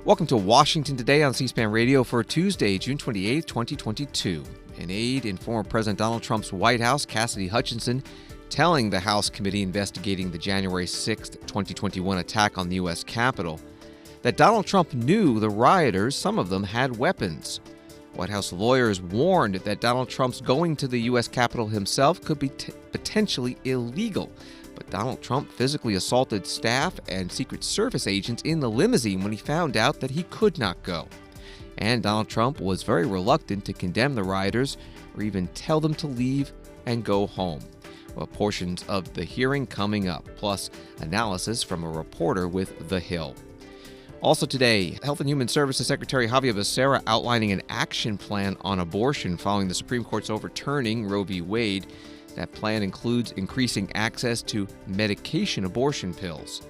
Welcome to Washington Today on C-SPAN Radio for Tuesday, June 28, 2022. An aide in former President Donald Trump's White House, Cassidy Hutchinson, telling the House committee investigating the January 6, 2021 attack on the U.S. Capitol that Donald Trump knew the rioters, some of them, had weapons. White House lawyers warned that Donald Trump's going to the U.S. Capitol himself could be potentially illegal. But Donald Trump physically assaulted staff and Secret Service agents in the limousine when he found out that he could not go. And Donald Trump was very reluctant to condemn the rioters or even tell them to leave and go home. Well, portions of the hearing coming up, plus analysis from a reporter with The Hill. Also today, Health and Human Services Secretary Xavier Becerra outlining an action plan on abortion following the Supreme Court's overturning Roe v. Wade. That plan includes increasing access to medication abortion pills.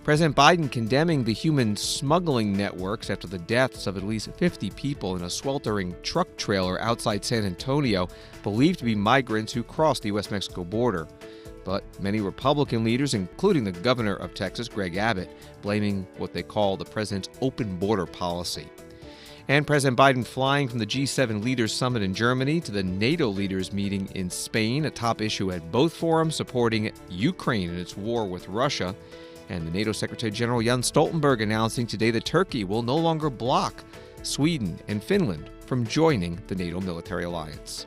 President Biden condemning the human smuggling networks after the deaths of at least 50 people in a sweltering truck trailer outside San Antonio, believed to be migrants who crossed the U.S.-Mexico border. But many Republican leaders, including the governor of Texas, Greg Abbott, blaming what they call the president's open border policy. And President Biden flying from the G7 Leaders Summit in Germany to the NATO leaders meeting in Spain, a top issue at both forums supporting Ukraine in its war with Russia. And the NATO Secretary General Jens Stoltenberg announcing today that Turkey will no longer block Sweden and Finland from joining the NATO military alliance.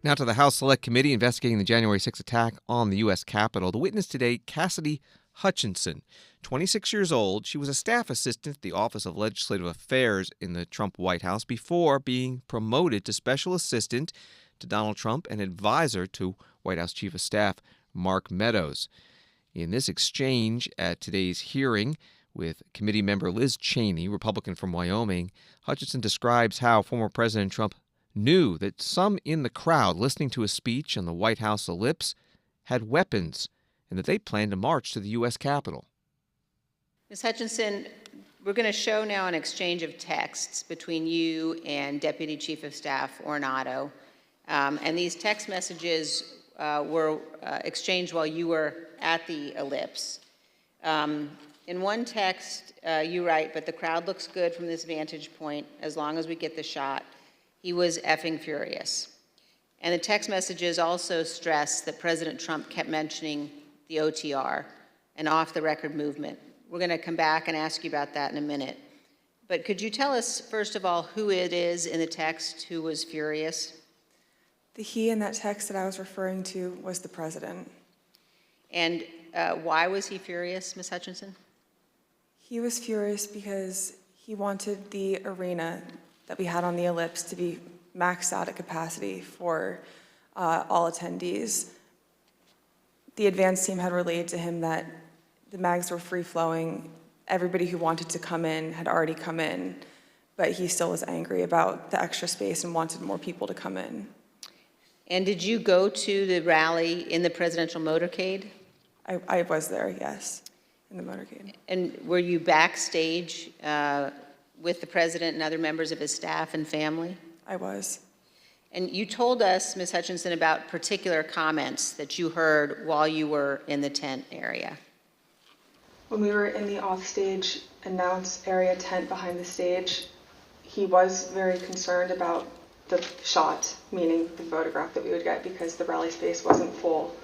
Now to the House Select Committee investigating the January 6 attack on the U.S. Capitol. The witness today, Cassidy Hutchinson, 26 years old. She was a staff assistant at the Office of Legislative Affairs in the Trump White House before being promoted to special assistant to Donald Trump and advisor to White House Chief of Staff Mark Meadows. In this exchange at today's hearing with committee member Liz Cheney, Republican from Wyoming, Hutchinson describes how former President Trump knew that some in the crowd listening to his speech on the White House ellipse had weapons and that they planned to march to the U.S. Capitol. Ms. Hutchinson, we're going to show now an exchange of texts between you and Deputy Chief of Staff Ornato. And these text messages were exchanged while you were at the ellipse. In one text, you write, "But the crowd looks good from this vantage point as long as we get the shot. He was effing furious." And the text messages also stress that President Trump kept mentioning the OTR, an off-the-record movement. We're going to come back and ask you about that in a minute. But could you tell us, first of all, who it is in the text who was furious? The he in that text that I was referring to was the president. And why was he furious, Ms. Hutchinson? He was furious because he wanted the arena that we had on the ellipse to be maxed out at capacity for all attendees. The advance team had relayed to him that the mags were free-flowing. Everybody who wanted to come in had already come in, but he still was angry about the extra space and wanted more people to come in. And did you go to the rally in the presidential motorcade? I was there, yes, in the motorcade. And were you backstage with the president and other members of his staff and family? I was. And you told us, Ms. Hutchinson, about particular comments that you heard while you were in the tent area. When we were in the offstage announce area tent behind the stage, he was very concerned about the shot, meaning the photograph that we would get, because the rally space wasn't full.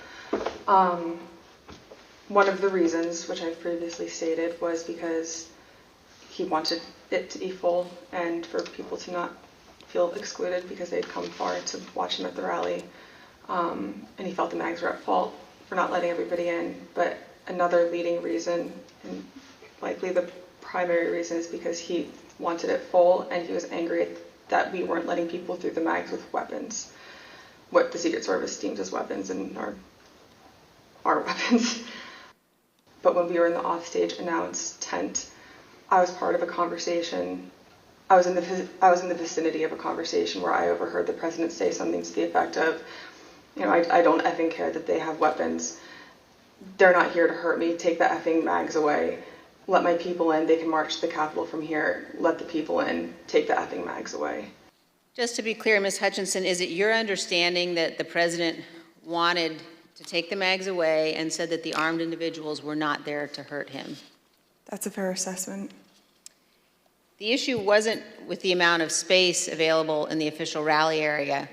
One of the reasons, which I've previously stated, was because he wanted it to be full and for people to not feel excluded because they'd come far to watch him at the rally. And he felt the mags were at fault for not letting everybody in. But another leading reason, and likely the primary reason, is because he wanted it full and he was angry that we weren't letting people through the mags with weapons, what the Secret Service deems as weapons and our weapons. But when we were in the offstage announce tent, I was part of a conversation. I was in the vicinity of a conversation where I overheard the president say something to the effect of, I don't effing care that they have weapons. They're not here to hurt me. Take the effing mags away. Let my people in. They can march to the Capitol from here. Let the people in. Take the effing mags away. Just to be clear, Ms. Hutchinson, is it your understanding that the president wanted to take the mags away and said that the armed individuals were not there to hurt him? That's a fair assessment. The issue wasn't with the amount of space available in the official rally area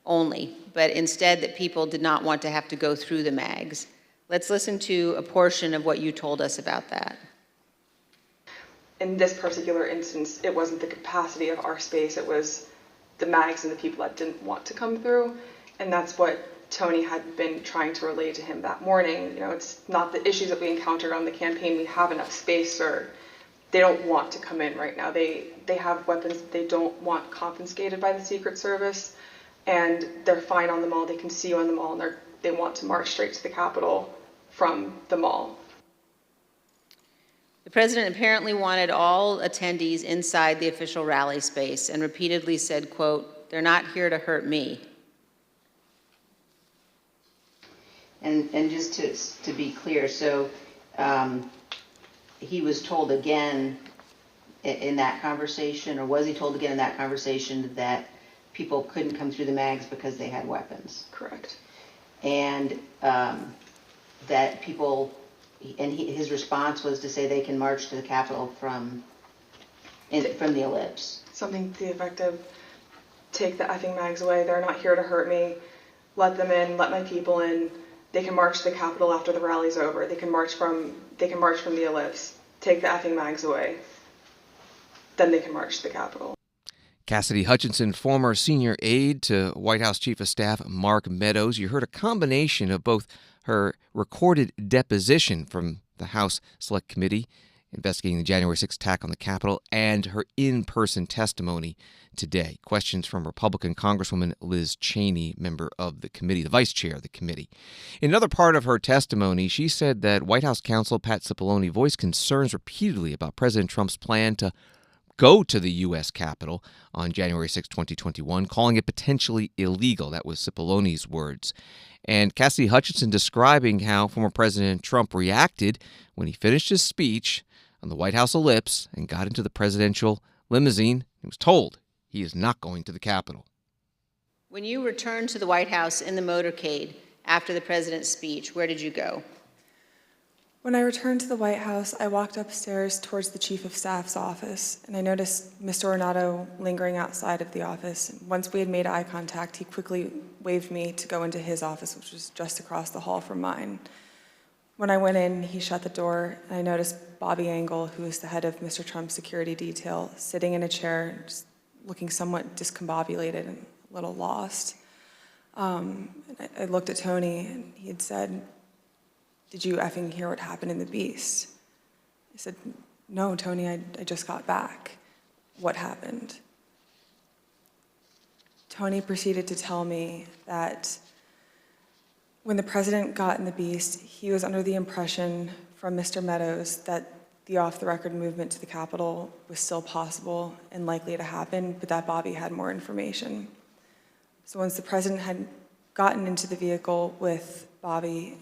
only, but instead that people did not want to have to go through the mags. Let's listen to a portion of what you told us about that. In this particular instance, it wasn't the capacity of our space, it was the mags and the people that didn't want to come through. And that's what Tony had been trying to relay to him that morning. You know, it's not the issues that we encountered on the campaign. We have enough space, or they don't want to come in right now. They have weapons that they don't want confiscated by the Secret Service, and they're fine on the mall. They can see you on the mall, and they want to march straight to the Capitol from the mall. The president apparently wanted all attendees inside the official rally space and repeatedly said, quote, "They're not here to hurt me." And just to be clear, so he was told again in that conversation, or was he told again in that conversation that people couldn't come through the mags because they had weapons? Correct. And that people, and his response was to say they can march to the Capitol from the ellipse. Something to the effect of, take the effing mags away, they're not here to hurt me, let them in, let my people in. They can march to the Capitol after the rally's over. They can march from the ellipse. Take the effing mags away. Then they can march to the Capitol. Cassidy Hutchinson, former senior aide to White House Chief of Staff Mark Meadows. You heard a combination of both her recorded deposition from the House Select Committee investigating the January 6th attack on the Capitol and her in-person testimony today. Questions from Republican Congresswoman Liz Cheney, member of the committee, the vice chair of the committee. In another part of her testimony, she said that White House counsel Pat Cipollone voiced concerns repeatedly about President Trump's plan to go to the U.S. Capitol on January 6, 2021, calling it potentially illegal. That was Cipollone's words. And Cassidy Hutchinson describing how former President Trump reacted when he finished his speech on the White House ellipse and got into the presidential limousine. He was told he is not going to the Capitol. When you returned to the White House in the motorcade after the president's speech, where did you go? When I returned to the White House, I walked upstairs towards the Chief of Staff's office, and I noticed Mr. Ornato lingering outside of the office. Once we had made eye contact, he quickly waved me to go into his office, which was just across the hall from mine. When I went in, he shut the door, and I noticed Bobby Engel, who is the head of Mr. Trump's security detail, sitting in a chair, just looking somewhat discombobulated and a little lost. And I looked at Tony, and he had said, "Did you effing hear what happened in the Beast?" I said, "No, Tony, I just got back. What happened?" Tony proceeded to tell me that when the president got in the Beast, he was under the impression from Mr. Meadows that the off-the-record movement to the Capitol was still possible and likely to happen, but that Bobby had more information. So once the president had gotten into the vehicle with Bobby,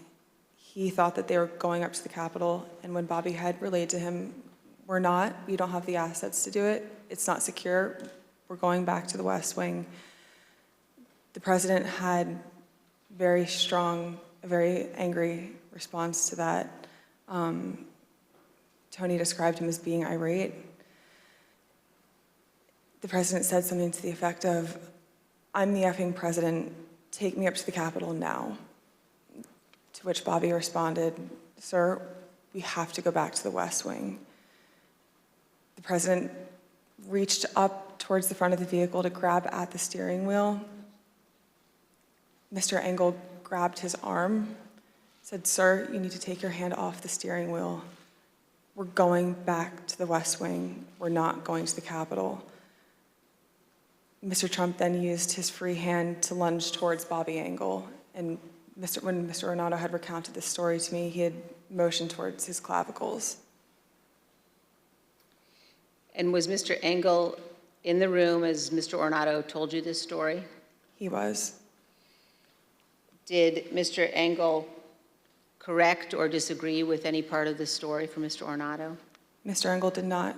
he thought that they were going up to the Capitol, and when Bobby had relayed to him, "We're not, we don't have the assets to do it, it's not secure, we're going back to the West Wing," the president had very strong, a very angry response to that. Tony described him as being irate. The president said something to the effect of, "I'm the effing president, take me up to the Capitol now." To which Bobby responded, "Sir, we have to go back to the West Wing." The president reached up towards the front of the vehicle to grab at the steering wheel. Mr. Engel grabbed his arm, said, "Sir, you need to take your hand off the steering wheel. We're going back to the West Wing. We're not going to the Capitol." Mr. Trump then used his free hand to lunge towards Bobby Engel, and when Mr. Ornato had recounted this story to me, he had motioned towards his clavicles. And was Mr. Engel in the room as Mr. Ornato told you this story? He was. Did Mr. Engel correct or disagree with any part of the story from Mr. Ornato? Mr. Engel did not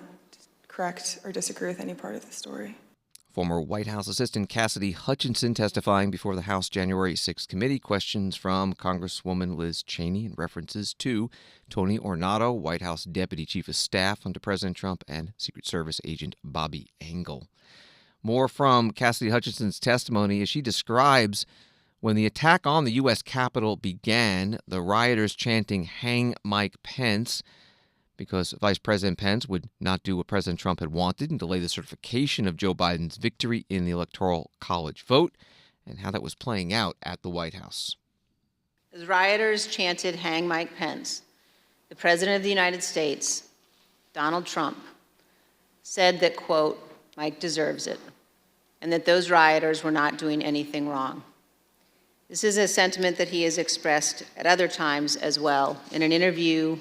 correct or disagree with any part of the story. Former White House Assistant Cassidy Hutchinson testifying before the House January 6th committee. Questions from Congresswoman Liz Cheney and references to Tony Ornato, White House Deputy Chief of Staff under President Trump, and Secret Service agent Bobby Engel. More from Cassidy Hutchinson's testimony as she describes when the attack on the U.S. Capitol began, the rioters chanting, "Hang Mike Pence," because Vice President Pence would not do what President Trump had wanted and delay the certification of Joe Biden's victory in the Electoral College vote, and how that was playing out at the White House. As rioters chanted, "Hang Mike Pence," the President of the United States, Donald Trump, said that, quote, "Mike deserves it," and that those rioters were not doing anything wrong. This is a sentiment that he has expressed at other times as well. In an interview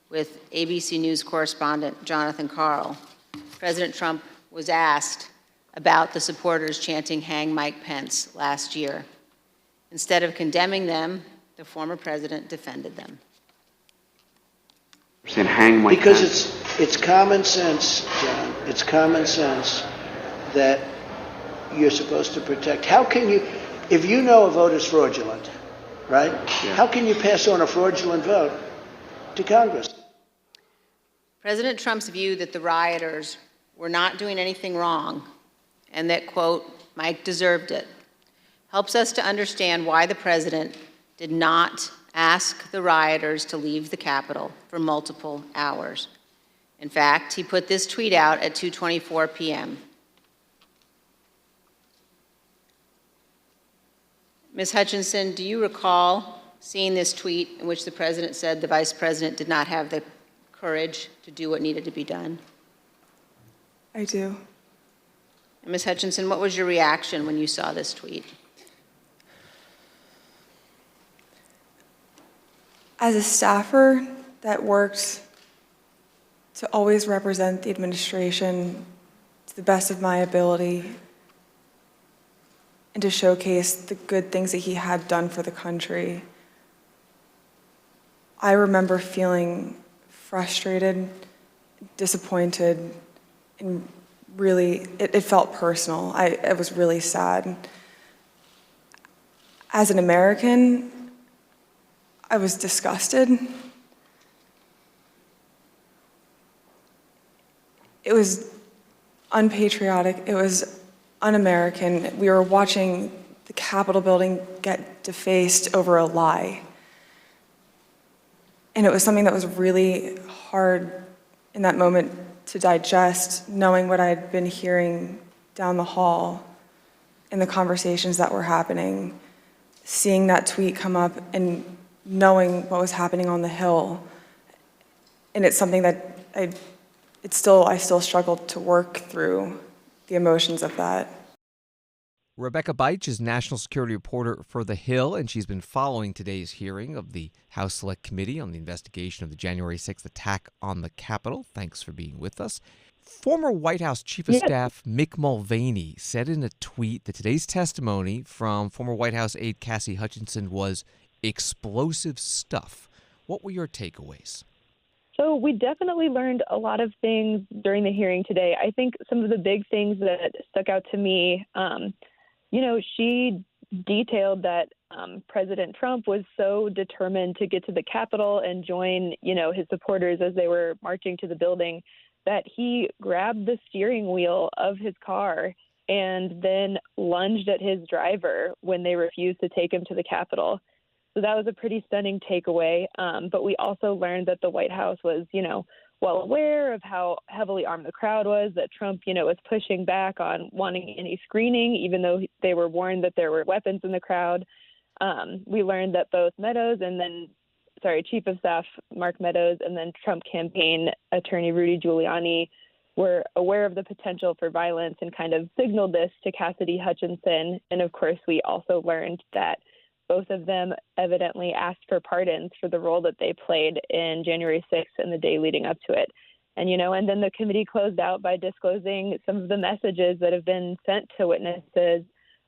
with ABC News correspondent Jonathan Karl, President Trump was asked about the supporters chanting "Hang Mike Pence" last year. Instead of condemning them, the former president defended them. Saying "Hang Mike Because Pence." it's common sense, John. It's common sense that you're supposed to protect. How can you, if you know a vote is fraudulent, right? Yeah. How can you pass on a fraudulent vote to Congress? President Trump's view that the rioters were not doing anything wrong and that, quote, "Mike deserved it," helps us to understand why the president did not ask the rioters to leave the Capitol for multiple hours. In fact, he put this tweet out at 2:24 p.m. Ms. Hutchinson, do you recall seeing this tweet in which the president said the vice president did not have the courage to do what needed to be done? I do. And Ms. Hutchinson, what was your reaction when you saw this tweet? As a staffer that worked to always represent the administration to the best of my ability and to showcase the good things that he had done for the country, I remember feeling frustrated, disappointed, and really, it felt personal. I was really sad. As an American, I was disgusted. It was unpatriotic. It was un-American. We were watching the Capitol building get defaced over a lie. And it was something that was really hard in that moment to digest, knowing what I had been hearing down the hall in the conversations that were happening, seeing that tweet come up and knowing what was happening on the Hill. And it's something that I still struggled to work through the emotions of that. Rebecca Beitsch is national security reporter for The Hill, and she's been following today's hearing of the House Select Committee on the investigation of the January 6th attack on the Capitol. Thanks for being with us. Former White House Chief of Staff Mick Mulvaney said in a tweet that today's testimony from former White House aide Cassidy Hutchinson was explosive stuff. What were your takeaways? So we definitely learned a lot of things during the hearing today. I think some of the big things that stuck out to me, she detailed that President Trump was so determined to get to the Capitol and join, his supporters as they were marching to the building, that he grabbed the steering wheel of his car and then lunged at his driver when they refused to take him to the Capitol. So that was a pretty stunning takeaway. But we also learned that the White House was, well aware of how heavily armed the crowd was, that Trump, was pushing back on wanting any screening, even though they were warned that there were weapons in the crowd. We learned that both Chief of Staff Mark Meadows and then Trump campaign attorney Rudy Giuliani were aware of the potential for violence and kind of signaled this to Cassidy Hutchinson. And of course, we also learned that both of them evidently asked for pardons for the role that they played in January 6th and the day leading up to it. And then the committee closed out by disclosing some of the messages that have been sent to witnesses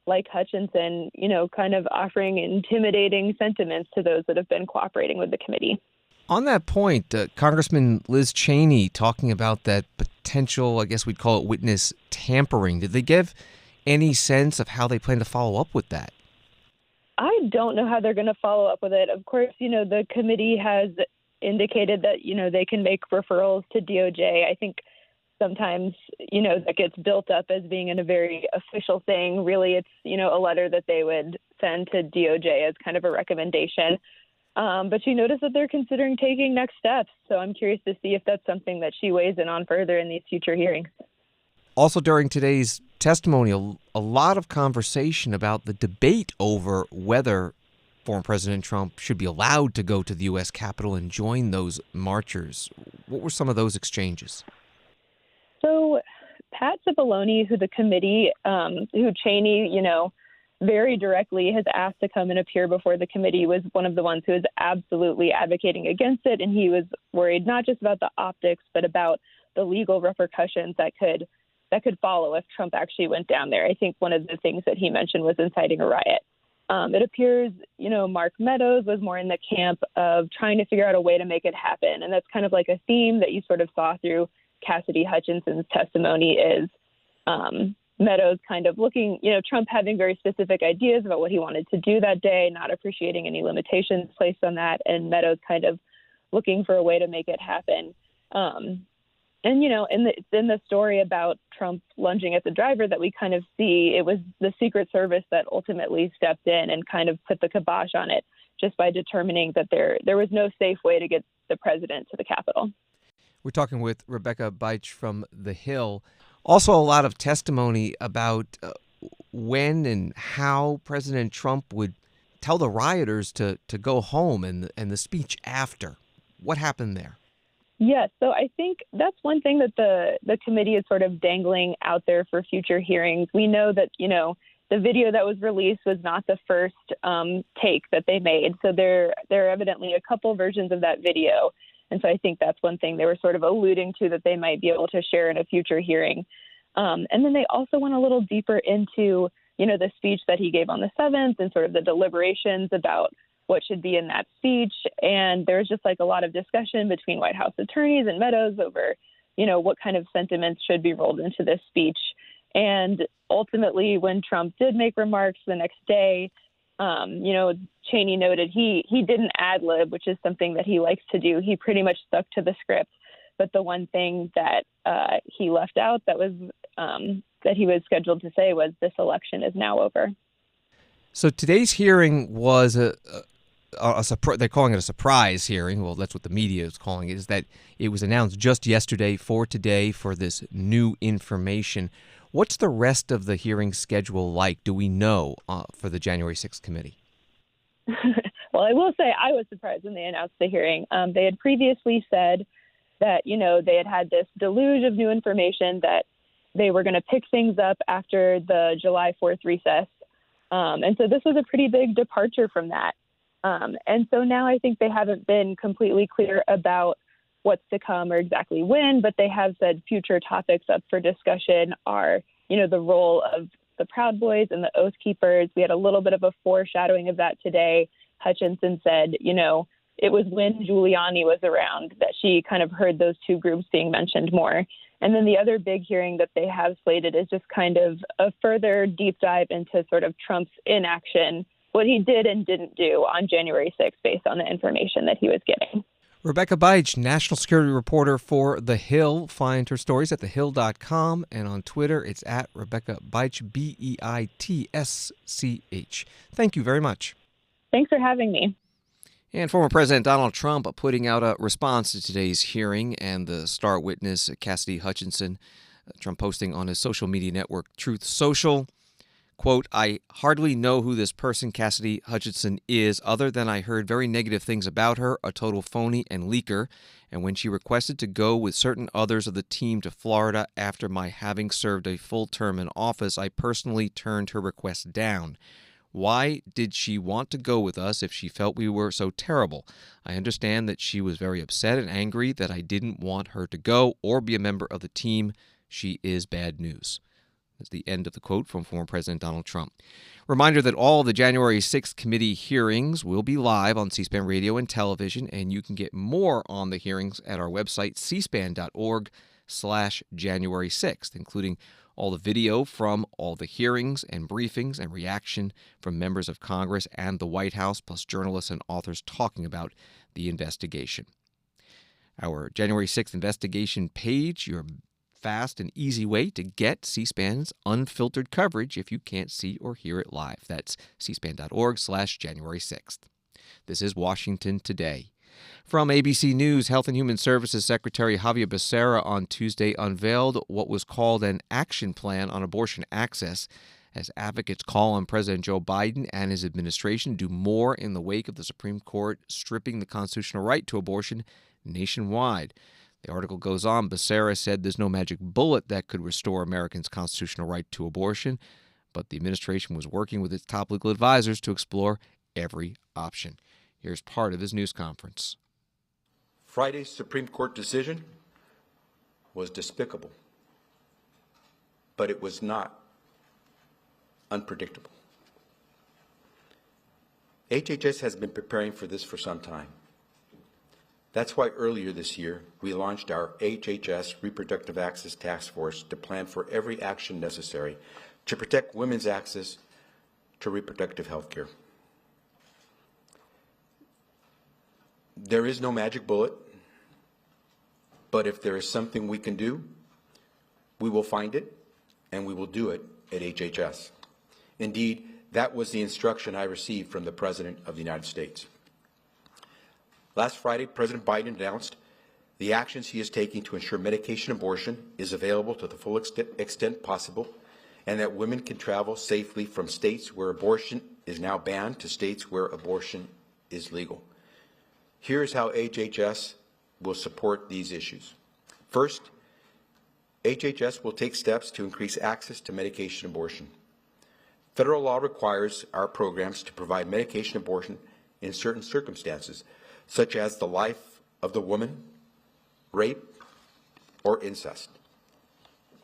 like Hutchinson, kind of offering intimidating sentiments to those that have been cooperating with the committee. On that point, Congressman Liz Cheney talking about that potential, I guess we'd call it witness tampering. Did they give any sense of how they plan to follow up with that? I don't know how they're going to follow up with it. Of course, the committee has indicated that, they can make referrals to DOJ. I think sometimes, that gets built up as being in a very official thing. Really, it's, a letter that they would send to DOJ as kind of a recommendation. But she noticed that they're considering taking next steps. So I'm curious to see if that's something that she weighs in on further in these future hearings. Also, during today's testimony, a lot of conversation about the debate over whether former President Trump should be allowed to go to the U.S. Capitol and join those marchers. What were some of those exchanges? So Pat Cipollone, who the committee, who Cheney, very directly has asked to come and appear before the committee, was one of the ones who was absolutely advocating against it. And he was worried not just about the optics, but about the legal repercussions that could follow if Trump actually went down there. I think one of the things that he mentioned was inciting a riot. It appears, Mark Meadows was more in the camp of trying to figure out a way to make it happen. And that's kind of like a theme that you sort of saw through Cassidy Hutchinson's testimony is Meadows kind of looking, Trump having very specific ideas about what he wanted to do that day, not appreciating any limitations placed on that, and Meadows kind of looking for a way to make it happen. And, in the story about Trump lunging at the driver that we kind of see, it was the Secret Service that ultimately stepped in and kind of put the kibosh on it just by determining that there was no safe way to get the president to the Capitol. We're talking with Rebecca Beitsch from The Hill. Also, a lot of testimony about when and how President Trump would tell the rioters to go home and the speech after. What happened there? Yes, so I think that's one thing that the committee is sort of dangling out there for future hearings. We know that, the video that was released was not the first take that they made. So there are evidently a couple versions of that video. And so I think that's one thing they were sort of alluding to that they might be able to share in a future hearing. And then they also went a little deeper into, the speech that he gave on the 7th and sort of the deliberations about what should be in that speech. And there's just like a lot of discussion between White House attorneys and Meadows over, what kind of sentiments should be rolled into this speech. And ultimately, when Trump did make remarks the next day, Cheney noted he didn't ad-lib, which is something that he likes to do. He pretty much stuck to the script. But the one thing that he left out that was that he was scheduled to say was, "This election is now over." So today's hearing was they're calling it a surprise hearing. Well, that's what the media is calling it, is that it was announced just yesterday for today for this new information. What's the rest of the hearing schedule like? Do we know for the January 6th committee? Well, I will say I was surprised when they announced the hearing. They had previously said that, they had this deluge of new information that they were going to pick things up after the July 4th recess. And so this was a pretty big departure from that. And so now I think they haven't been completely clear about what's to come or exactly when, but they have said future topics up for discussion are, the role of the Proud Boys and the Oath Keepers. We had a little bit of a foreshadowing of that today. Hutchinson said, it was when Giuliani was around that she kind of heard those two groups being mentioned more. And then the other big hearing that they have slated is just kind of a further deep dive into sort of Trump's inaction, what he did and didn't do on January 6th based on the information that he was getting. Rebecca Beitsch, national security reporter for The Hill. Find her stories at thehill.com, and on Twitter it's at Rebecca Beitsch, Beitsch. Thank you very much. Thanks for having me. And former President Donald Trump putting out a response to today's hearing, and the star witness, Cassidy Hutchinson, Trump posting on his social media network, Truth Social, quote, "I hardly know who this person, Cassidy Hutchinson, is, other than I heard very negative things about her, a total phony and leaker. And when she requested to go with certain others of the team to Florida after my having served a full term in office, I personally turned her request down. Why did she want to go with us if she felt we were so terrible? I understand that she was very upset and angry that I didn't want her to go or be a member of the team. She is bad news." That's the end of the quote from former President Donald Trump. Reminder that all the January 6th committee hearings will be live on C-SPAN radio and television, and you can get more on the hearings at our website, cspan.org. January 6th, including all the video from all the hearings and briefings and reaction from members of Congress and the White House, plus journalists and authors talking about the investigation. Our January 6th investigation page, your fast and easy way to get C-SPAN's unfiltered coverage if you can't see or hear it live. That's cspan.org/January 6th. This is Washington Today. From ABC News, Health and Human Services Secretary Javier Becerra on Tuesday unveiled what was called an action plan on abortion access as advocates call on President Joe Biden and his administration to do more in the wake of the Supreme Court stripping the constitutional right to abortion nationwide. The article goes on. Becerra said there's no magic bullet that could restore Americans' constitutional right to abortion, but the administration was working with its top legal advisors to explore every option. Here's part of his news conference. Friday's Supreme Court decision was despicable, but it was not unpredictable. HHS has been preparing for this for some time. That's why earlier this year, we launched our HHS Reproductive Access Task Force to plan for every action necessary to protect women's access to reproductive health care. There is no magic bullet, but if there is something we can do, we will find it, and we will do it at HHS. Indeed, that was the instruction I received from the President of the United States. Last Friday, President Biden announced the actions he is taking to ensure medication abortion is available to the full extent possible, and that women can travel safely from states where abortion is now banned to states where abortion is legal. Here's how HHS will support these issues. First, HHS will take steps to increase access to medication abortion. Federal law requires our programs to provide medication abortion in certain circumstances, such as the life of the woman, rape, or incest.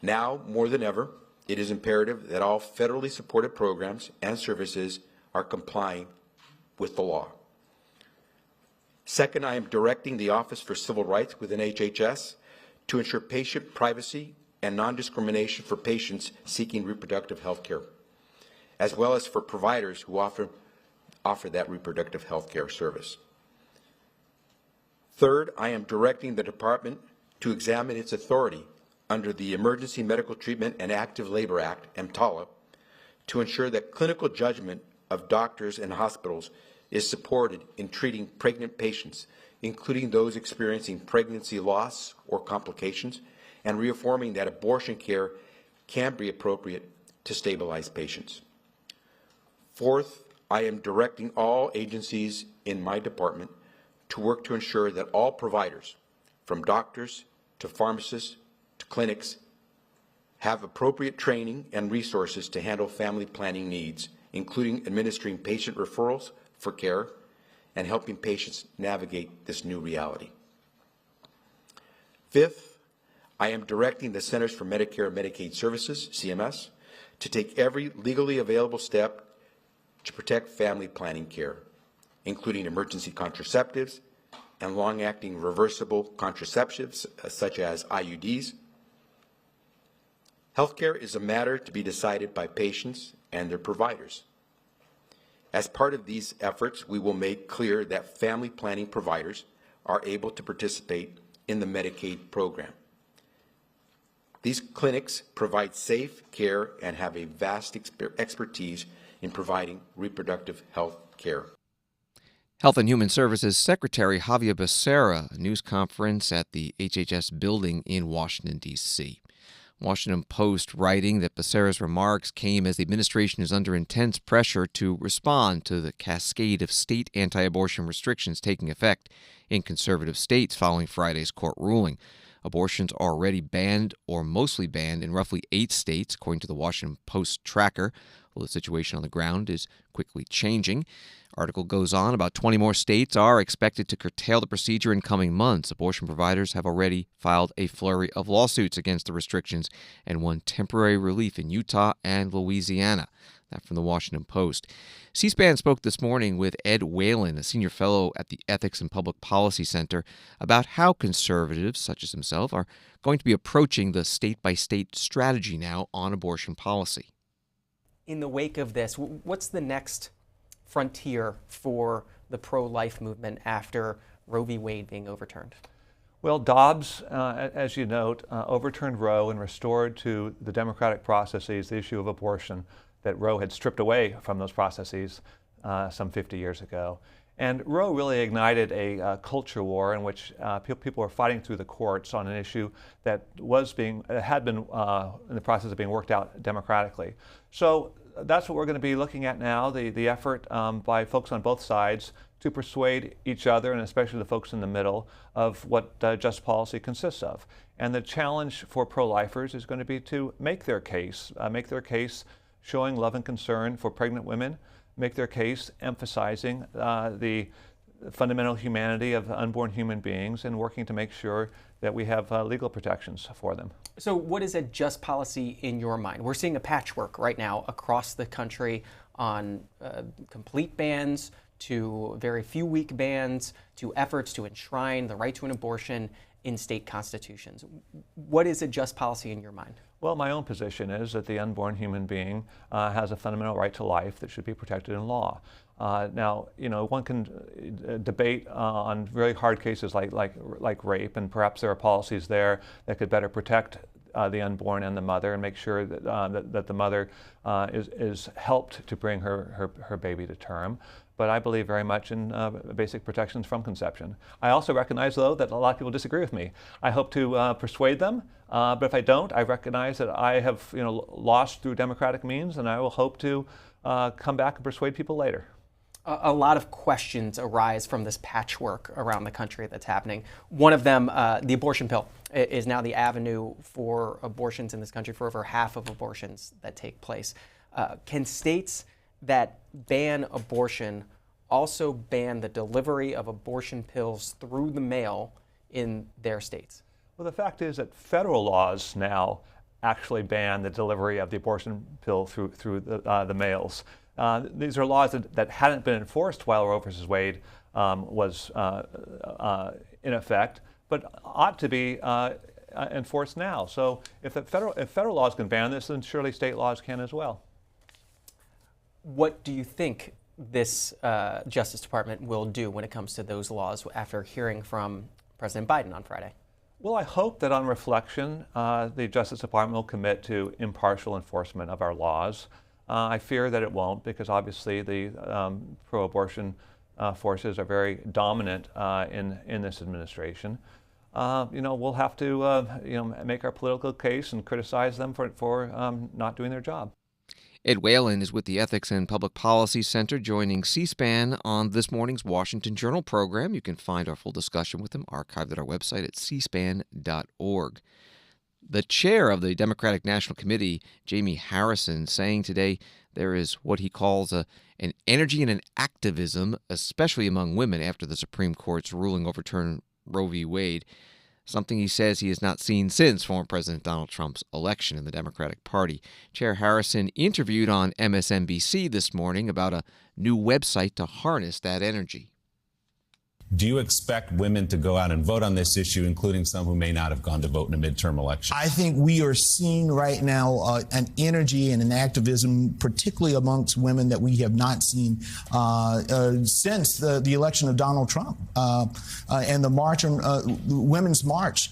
Now, more than ever, it is imperative that all federally supported programs and services are complying with the law. Second, I am directing the Office for Civil Rights within HHS to ensure patient privacy and non-discrimination for patients seeking reproductive health care, as well as for providers who offer that reproductive health care service. Third, I am directing the Department to examine its authority under the Emergency Medical Treatment and Active Labor Act, EMTALA, to ensure that clinical judgment of doctors and hospitals is supported in treating pregnant patients, including those experiencing pregnancy loss or complications, and reaffirming that abortion care can be appropriate to stabilize patients. Fourth, I am directing all agencies in my department to work to ensure that all providers, from doctors to pharmacists to clinics, have appropriate training and resources to handle family planning needs, including administering patient referrals for care and helping patients navigate this new reality. Fifth, I am directing the Centers for Medicare and Medicaid Services, CMS, to take every legally available step to protect family planning care, including emergency contraceptives and long-acting reversible contraceptives such as IUDs. Healthcare is a matter to be decided by patients and their providers. As part of these efforts, we will make clear that family planning providers are able to participate in the Medicaid program. These clinics provide safe care and have a vast expertise in providing reproductive health care. Health and Human Services Secretary Javier Becerra, a news conference at the HHS building in Washington, D.C. Washington Post writing that Becerra's remarks came as the administration is under intense pressure to respond to the cascade of state anti-abortion restrictions taking effect in conservative states following Friday's court ruling. Abortions are already banned or mostly banned in roughly 8 states, according to the Washington Post tracker. Well, the situation on the ground is quickly changing. Article goes on, about 20 more states are expected to curtail the procedure in coming months. Abortion providers have already filed a flurry of lawsuits against the restrictions and won temporary relief in Utah and Louisiana. That from the Washington Post. C-SPAN spoke this morning with Ed Whalen, a senior fellow at the Ethics and Public Policy Center, about how conservatives, such as himself, are going to be approaching the state-by-state strategy now on abortion policy. In the wake of this, what's the next frontier for the pro-life movement after Roe v. Wade being overturned? Well, Dobbs, as you note, overturned Roe and restored to the democratic processes the issue of abortion that Roe had stripped away from those processes some 50 years ago. And Roe really ignited a culture war in which people were fighting through the courts on an issue that had been in the process of being worked out democratically. So that's what we're going to be looking at now, the effort by folks on both sides to persuade each other, and especially the folks in the middle, of what just policy consists of. And the challenge for pro-lifers is going to be to make their case showing love and concern for pregnant women, make their case emphasizing the fundamental humanity of unborn human beings, and working to make sure that we have legal protections for them. So what is a just policy in your mind? We're seeing a patchwork right now across the country on complete bans to very few weak bans to efforts to enshrine the right to an abortion in state constitutions. What is a just policy in your mind? Well, my own position is that the unborn human being has a fundamental right to life that should be protected in law. Now, one can debate on very hard cases like rape, and perhaps there are policies there that could better protect the unborn and the mother, and make sure that that the mother is helped to bring her baby to term. But I believe very much in basic protections from conception. I also recognize, though, that a lot of people disagree with me. I hope to persuade them, but if I don't, I recognize that I have lost through democratic means, and I will hope to come back and persuade people later. A lot of questions arise from this patchwork around the country that's happening. One of them, the abortion pill, is now the avenue for abortions in this country for over half of abortions that take place. Can states that ban abortion also ban the delivery of abortion pills through the mail in their states? Well, the fact is that federal laws now actually ban the delivery of the abortion pill through the mails. These are laws that hadn't been enforced while Roe v. Wade was in effect, but ought to be enforced now. So if federal laws can ban this, then surely state laws can as well. What do you think this Justice Department will do when it comes to those laws after hearing from President Biden on Friday? Well, I hope that on reflection, the Justice Department will commit to impartial enforcement of our laws. I fear that it won't, because obviously the pro-abortion forces are very dominant in this administration. We'll have to make our political case and criticize them for not doing their job. Ed Whalen is with the Ethics and Public Policy Center, joining C-SPAN on this morning's Washington Journal program. You can find our full discussion with him archived at our website at cspan.org. The chair of the Democratic National Committee, Jamie Harrison, saying today there is what he calls an energy and an activism, especially among women, after the Supreme Court's ruling overturned Roe v. Wade, something he says he has not seen since former President Donald Trump's election in the Democratic Party. Chair Harrison interviewed on MSNBC this morning about a new website to harness that energy. Do you expect women to go out and vote on this issue, including some who may not have gone to vote in a midterm election? I think we are seeing right now an energy and an activism, particularly amongst women, that we have not seen since the election of Donald Trump and the march, Women's March.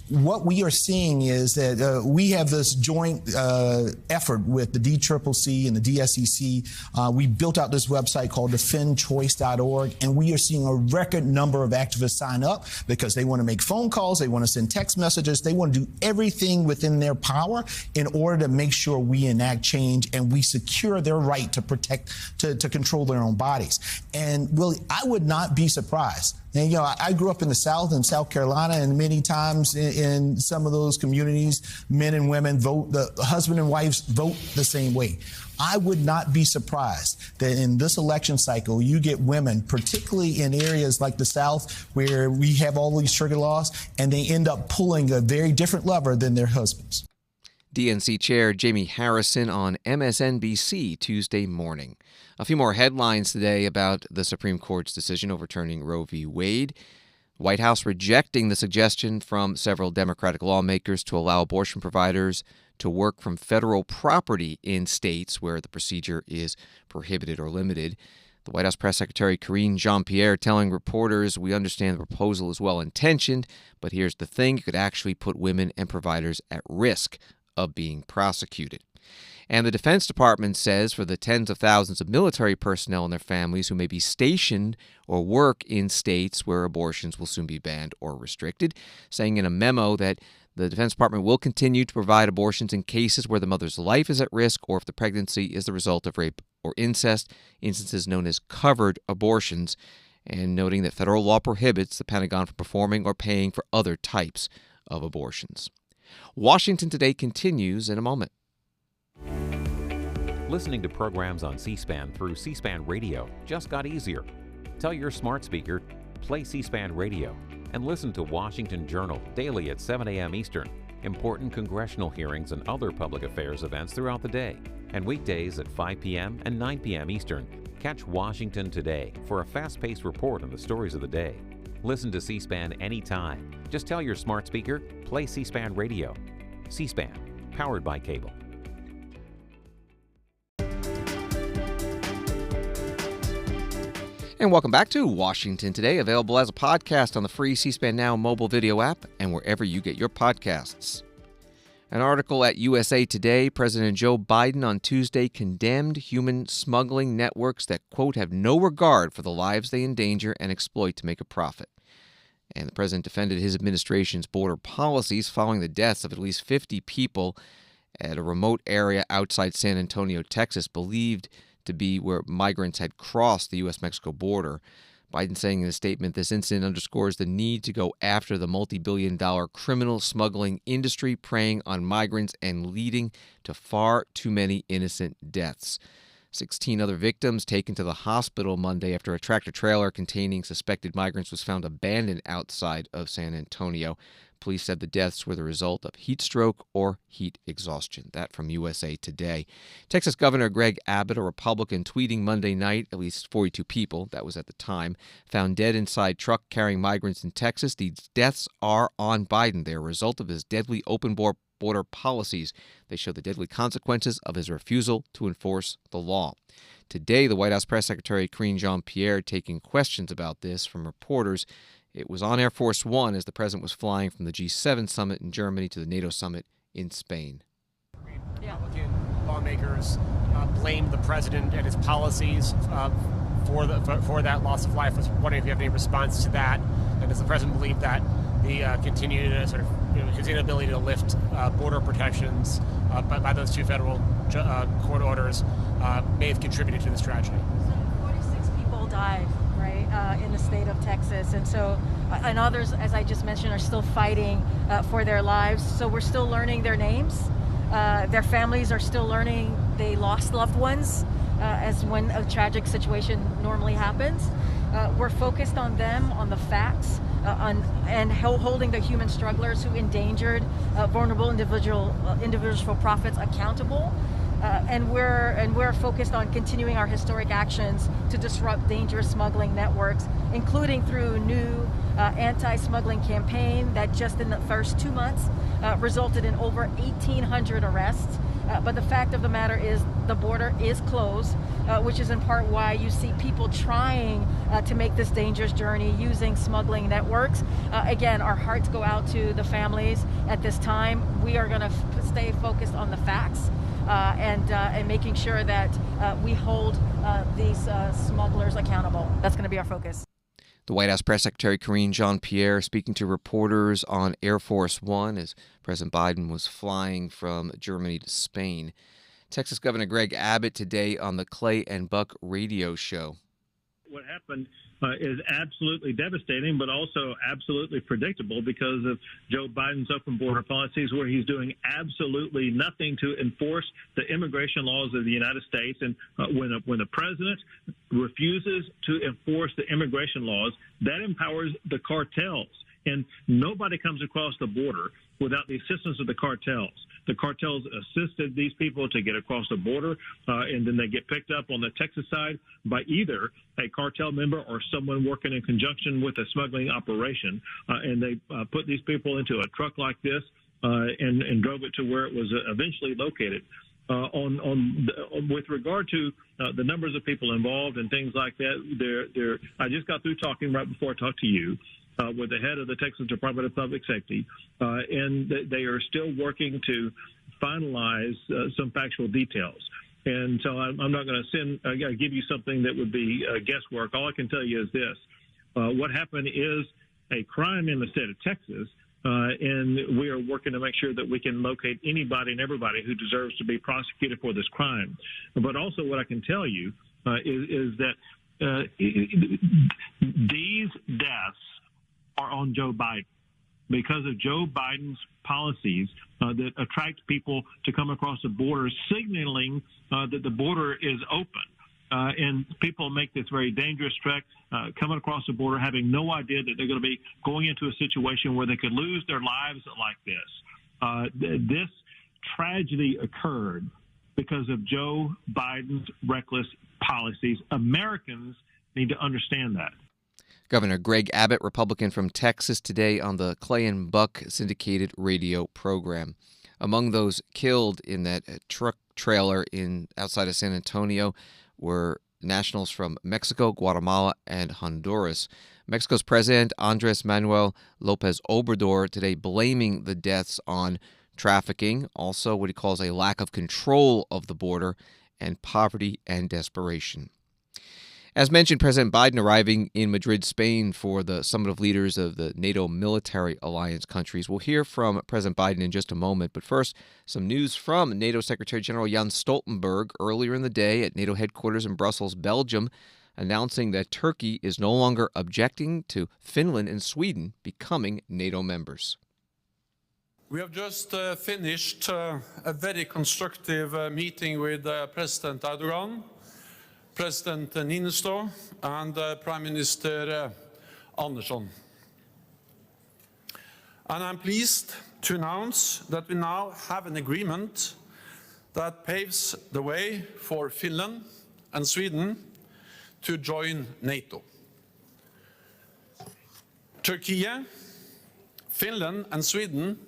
What we are seeing is that we have this joint effort with the DCCC and the DSCC. We built out this website called defendchoice.org, and we are seeing a record number of activists sign up because they want to make phone calls, they want to send text messages, they want to do everything within their power in order to make sure we enact change and we secure their right to protect, to control their own bodies. And Willie, I would not be surprised. And, I grew up in the South, in South Carolina, and many times in in some of those communities, men and women vote, the husband and wives vote the same way. I would not be surprised that in this election cycle, you get women, particularly in areas like the South, where we have all these trigger laws, and they end up pulling a very different lever than their husbands. DNC Chair Jamie Harrison on MSNBC Tuesday morning. A few more headlines today about the Supreme Court's decision overturning Roe v. Wade. White House rejecting the suggestion from several Democratic lawmakers to allow abortion providers to work from federal property in states where the procedure is prohibited or limited. The White House Press Secretary Karine Jean-Pierre telling reporters, "We understand the proposal is well-intentioned, but here's the thing, it could actually put women and providers at risk of being prosecuted." And the Defense Department says for the tens of thousands of military personnel and their families who may be stationed or work in states where abortions will soon be banned or restricted, saying in a memo that the Defense Department will continue to provide abortions in cases where the mother's life is at risk or if the pregnancy is the result of rape or incest, instances known as covered abortions, and noting that federal law prohibits the Pentagon from performing or paying for other types of abortions. Washington Today continues in a moment. Listening to programs on C-SPAN through C-SPAN Radio just got easier. Tell your smart speaker, play C-SPAN Radio, and listen to Washington Journal daily at 7 a.m. Eastern, important congressional hearings and other public affairs events throughout the day. And weekdays at 5 p.m. and 9 p.m. Eastern, catch Washington Today for a fast-paced report on the stories of the day. Listen to C-SPAN anytime. Just tell your smart speaker, play C-SPAN Radio. C-SPAN, powered by cable. And welcome back to Washington Today, available as a podcast on the free C-SPAN Now mobile video app and wherever you get your podcasts. An article at USA Today, President Joe Biden on Tuesday condemned human smuggling networks that, quote, have no regard for the lives they endanger and exploit to make a profit. And the president defended his administration's border policies following the deaths of at least 50 people at a remote area outside San Antonio, Texas, believed to be where migrants had crossed the U.S.-Mexico border. Biden saying in a statement, this incident underscores the need to go after the multi-billion-dollar criminal smuggling industry preying on migrants and leading to far too many innocent deaths. 16 other victims taken to the hospital Monday after a tractor-trailer containing suspected migrants was found abandoned outside of San Antonio. Police said the deaths were the result of heat stroke or heat exhaustion. That from USA Today. Texas Governor Greg Abbott, a Republican, tweeting Monday night, at least 42 people, that was at the time, found dead inside truck carrying migrants in Texas. These deaths are on Biden. They're a result of his deadly open border policies. They show the deadly consequences of his refusal to enforce the law. Today, the White House Press Secretary Karine Jean-Pierre taking questions about this from reporters. It was on Air Force One as the president was flying from the G7 summit in Germany to the NATO summit in Spain. Republican lawmakers blamed the president and his policies for that loss of life. I was wondering if you have any response to that, and does the president believe that the continued his inability to lift border protections by those two federal court orders may have contributed to this tragedy? So 46 people died, right, in the state of Texas, and so and others, as I just mentioned, are still fighting for their lives. So we're still learning their names. Their families are still learning they lost loved ones, as when a tragic situation normally happens. We're focused on them, on the facts, and holding the human strugglers who endangered vulnerable individuals for profits accountable. And we're focused on continuing our historic actions to disrupt dangerous smuggling networks, including through new anti-smuggling campaign that just in the first 2 months resulted in over 1,800 arrests. But the fact of the matter is the border is closed, which is in part why you see people trying to make this dangerous journey using smuggling networks. Again, our hearts go out to the families at this time. We are going to stay focused on the facts and making sure that we hold these smugglers accountable. That's going to be our focus. The White House Press Secretary Karine Jean-Pierre speaking to reporters on Air Force One as President Biden was flying from Germany to Spain. Texas Governor Greg Abbott today on the Clay and Buck radio show. what happened is absolutely devastating, but also absolutely predictable because of Joe Biden's open border policies, where he's doing absolutely nothing to enforce the immigration laws of the United States. And when the president refuses to enforce the immigration laws, that empowers the cartels. And nobody comes across the border without the assistance of the cartels. The cartels assisted these people to get across the border, and then they get picked up on the Texas side by either a cartel member or someone working in conjunction with a smuggling operation. And they put these people into a truck like this and drove it to where it was eventually located. With regard to the numbers of people involved and things like that, I just got through talking right before I talked to you with the head of the Texas Department of Public Safety, and they are still working to finalize some factual details. And so I'm not going to give you something that would be guesswork. All I can tell you is this. What happened is a crime in the state of Texas, and we are working to make sure that we can locate anybody and everybody who deserves to be prosecuted for this crime. But also what I can tell you is that these deaths are on Joe Biden because of Joe Biden's policies that attract people to come across the border, signaling that the border is open. And people make this very dangerous trek, coming across the border, having no idea that they're going to be going into a situation where they could lose their lives like this. This tragedy occurred because of Joe Biden's reckless policies. Americans need to understand that. Governor Greg Abbott, Republican from Texas, today on the Clay and Buck syndicated radio program. Among those killed in that truck trailer outside of San Antonio were nationals from Mexico, Guatemala, and Honduras. Mexico's President Andres Manuel Lopez Obrador today blaming the deaths on trafficking, also what he calls a lack of control of the border, and poverty and desperation. As mentioned, President Biden arriving in Madrid, Spain for the summit of leaders of the NATO military alliance countries. We'll hear from President Biden in just a moment, but first, some news from NATO Secretary General Jens Stoltenberg earlier in the day at NATO headquarters in Brussels, Belgium, announcing that Turkey is no longer objecting to Finland and Sweden becoming NATO members. We have just finished a very constructive meeting with President Erdogan, President Niinistö, and Prime Minister Andersson. And I'm pleased to announce that we now have an agreement that paves the way for Finland and Sweden to join NATO. Turkey, Finland, and Sweden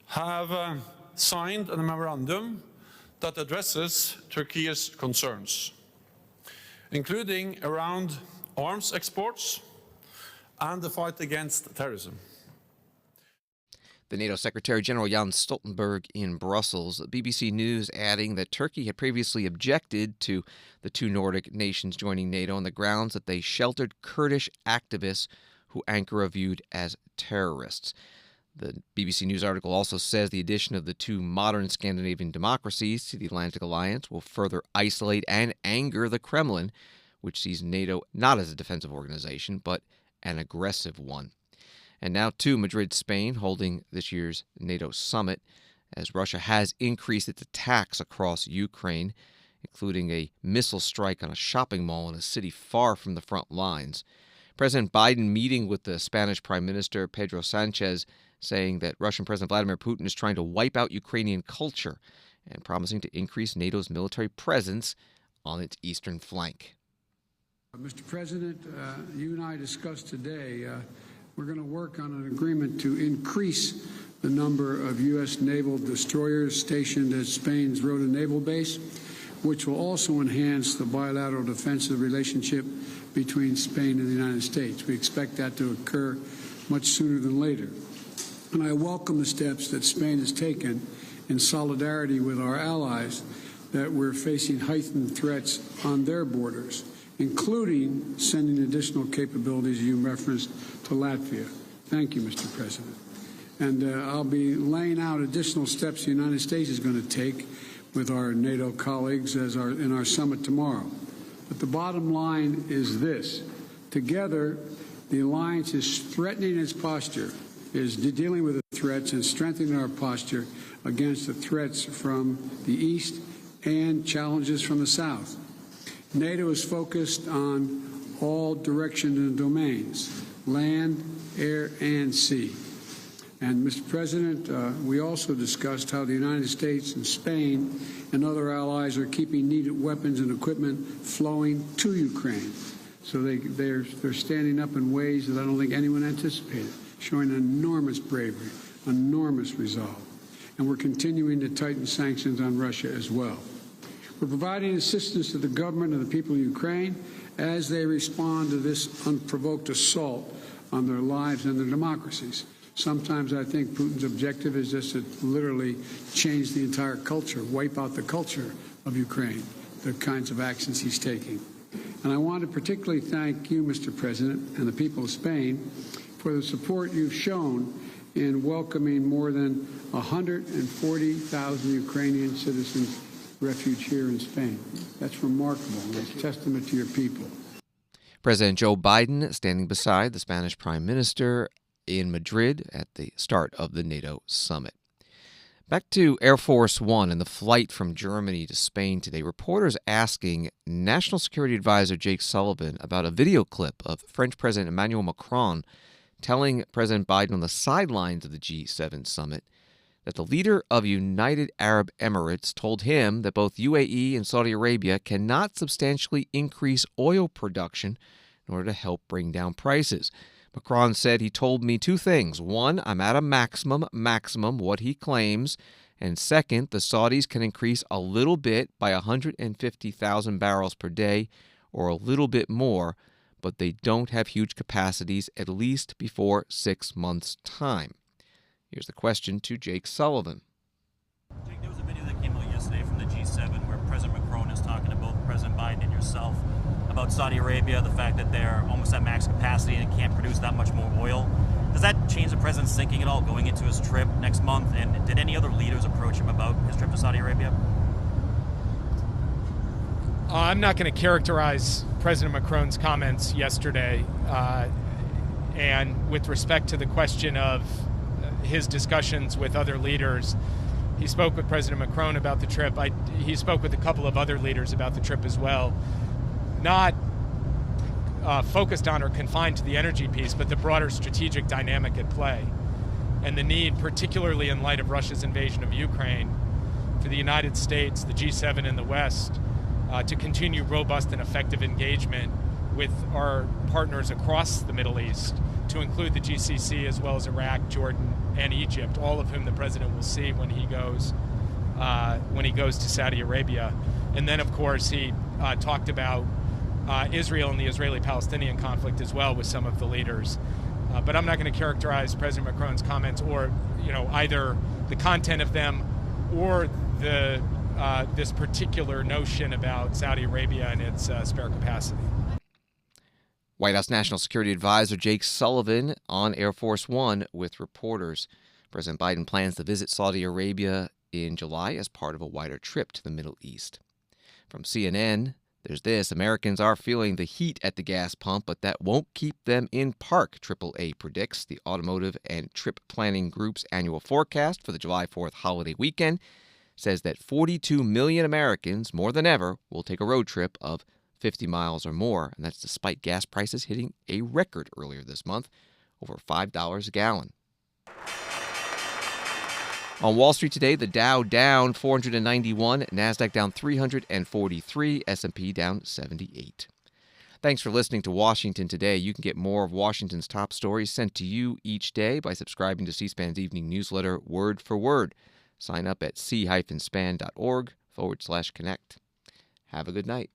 have signed a memorandum that addresses Turkey's concerns, including around arms exports and the fight against terrorism. The NATO Secretary General Jens Stoltenberg in Brussels. BBC News adding that Turkey had previously objected to the two Nordic nations joining NATO on the grounds that they sheltered Kurdish activists who Ankara viewed as terrorists. The BBC News article also says the addition of the two modern Scandinavian democracies to the Atlantic Alliance will further isolate and anger the Kremlin, which sees NATO not as a defensive organization, but an aggressive one. And now to Madrid, Spain, holding this year's NATO Summit, as Russia has increased its attacks across Ukraine, including a missile strike on a shopping mall in a city far from the front lines. President Biden meeting with the Spanish Prime Minister Pedro Sanchez, saying that Russian President Vladimir Putin is trying to wipe out Ukrainian culture and promising to increase NATO's military presence on its eastern flank. Mr. President, you and I discussed today, we're going to work on an agreement to increase the number of U.S. naval destroyers stationed at Spain's Rota Naval Base, which will also enhance the bilateral defensive relationship between Spain and the United States. We expect that to occur much sooner than later. And I welcome the steps that Spain has taken in solidarity with our allies that we're facing heightened threats on their borders, including sending additional capabilities you referenced to Latvia. Thank you, Mr. President. And I'll be laying out additional steps the United States is going to take with our NATO colleagues in our summit tomorrow. But the bottom line is this. Together, the alliance is strengthening its posture, is dealing with the threats and strengthening our posture against the threats from the East and challenges from the South. NATO is focused on all directions and domains, land, air, and sea. And, Mr. President, we also discussed how the United States and Spain and other allies are keeping needed weapons and equipment flowing to Ukraine. So they're standing up in ways that I don't think anyone anticipated, showing enormous bravery, enormous resolve. And we're continuing to tighten sanctions on Russia as well. We're providing assistance to the government and the people of Ukraine as they respond to this unprovoked assault on their lives and their democracies. Sometimes I think Putin's objective is just to literally change the entire culture, wipe out the culture of Ukraine, the kinds of actions he's taking. And I want to particularly thank you, Mr. President, and the people of Spain for the support you've shown in welcoming more than 140,000 Ukrainian citizens refuge here in Spain. That's remarkable, and it's a testament to your people. President Joe Biden standing beside the Spanish Prime Minister in Madrid at the start of the NATO Summit. Back to Air Force One and the flight from Germany to Spain today. Reporters asking National Security Advisor Jake Sullivan about a video clip of French President Emmanuel Macron telling President Biden on the sidelines of the G7 summit that the leader of United Arab Emirates told him that both UAE and Saudi Arabia cannot substantially increase oil production in order to help bring down prices. Macron said he told me two things. One, I'm at a maximum, what he claims. And second, the Saudis can increase a little bit by 150,000 barrels per day or a little bit more, but they don't have huge capacities, at least before 6 months' time. Here's the question to Jake Sullivan. Jake, there was a video that came out yesterday from the G7 where President Macron is talking to both President Biden and yourself about Saudi Arabia, the fact that they're almost at max capacity and can't produce that much more oil. Does that change the president's thinking at all going into his trip next month? And did any other leaders approach him about his trip to Saudi Arabia? I'm not going to characterize President Macron's comments yesterday. And with respect to the question of his discussions with other leaders, he spoke with President Macron about the trip. He spoke with a couple of other leaders about the trip as well. Not focused on or confined to the energy piece, but the broader strategic dynamic at play and the need, particularly in light of Russia's invasion of Ukraine, for the United States, the G7, and the West to continue robust and effective engagement with our partners across the Middle East, to include the GCC as well as Iraq, Jordan, and Egypt, all of whom the president will see when he goes to Saudi Arabia. And then, of course, he talked about Israel and the Israeli-Palestinian conflict as well with some of the leaders. But I'm not going to characterize President Macron's comments or, either the content of them or the this particular notion about Saudi Arabia and its spare capacity. White House National Security Advisor Jake Sullivan on Air Force One with reporters. President Biden plans to visit Saudi Arabia in July as part of a wider trip to the Middle East. From CNN, there's this. Americans are feeling the heat at the gas pump, but that won't keep them in park, AAA predicts. The Automotive and Trip Planning Group's annual forecast for the July 4th holiday weekend says that 42 million Americans, more than ever, will take a road trip of 50 miles or more, and that's despite gas prices hitting a record earlier this month, over $5 a gallon. On Wall Street today, the Dow down 491, NASDAQ down 343, S&P down 78. Thanks for listening to Washington Today. You can get more of Washington's top stories sent to you each day by subscribing to C-SPAN's evening newsletter, Word for Word. Sign up at c-span.org/connect. Have a good night.